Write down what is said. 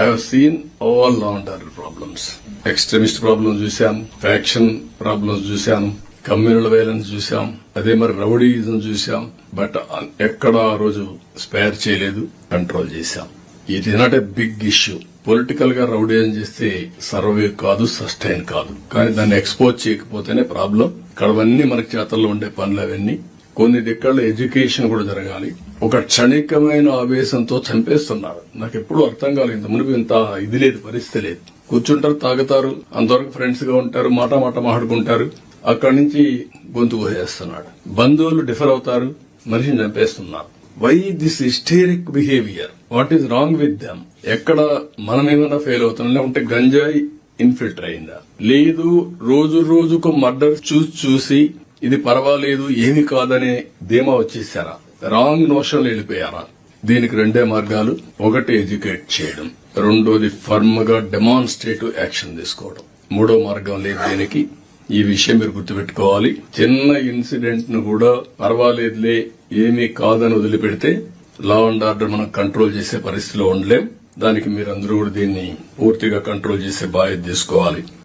I have seen all law and order problems. Extremist problems చూశాం, faction problems చూశాం, communal violence చూశాం, అదే మరి రౌడీయిజం చూశాం. బట్ ఎక్కడ ఆ రోజు స్పేర్ చేయలేదు, కంట్రోల్ చేశాం. It is not a big issue. Political గా రౌడీయిజం చేస్తే సర్వే కాదు, సస్టైన్ కాదు. కానీ దాన్ని ఎక్స్పోజ్ చేయకపోతేనే ప్రాబ్లం. ఇక్కడవన్నీ మనకి చేతల్లో ఉండే పనులు అవన్నీ. కొన్ని దిక్కల్లో ఎడ్యుకేషన్ కూడా జరగాలి. ఒక క్షణికమైన ఆవేశంతో చంపేస్తున్నారు. నాకు ఎప్పుడు అర్థం కాలేదు. ఇంత మునుపు ఇంత ఇది లేదు, పరిస్థితి లేదు. కూర్చుంటారు, తాగుతారు, అంతవరకు ఫ్రెండ్స్ గా ఉంటారు, మాట మాట్లాడుకుంటారు. అక్కడి నుంచి గొంతు కోసేస్తున్నాడు. బంధువులు డిఫర్ అవుతారు, మనిషిని చంపేస్తున్నారు. Why this hysteric behaviour? What is wrong with them? ఎక్కడ మనమేమైనా ఫెయిల్ అవుతున్నాం, లేకుంటే గంజాయి ఇన్ఫిల్టర్ అయిందా? లేదు, రోజు రోజుకు మర్డర్ చూసి ఇది పర్వాలేదు, ఏమి కాదనే ధీమా వచ్చేసారా? రాంగ్ నోషన్లు వెళ్ళిపోయారా? దీనికి రెండే మార్గాలు. ఒకటి ఎడ్యుకేట్ చేయడం, రెండోది ఫర్మ్ గా డెమాన్స్ట్రేటివ్ యాక్షన్ తీసుకోవడం. మూడో మార్గం లేదు దీనికి. ఈ విషయం మీరు గుర్తుపెట్టుకోవాలి. చిన్న ఇన్సిడెంట్ ను కూడా పర్వాలేదులే, ఏమీ కాదని వదిలిపెడితే లా అండ్ ఆర్డర్ మనం కంట్రోల్ చేసే పరిస్థితిలో ఉండలేం. దానికి మీరందరూ కూడా దీన్ని పూర్తిగా కంట్రోల్ చేసే బాధ్యత తీసుకోవాలి.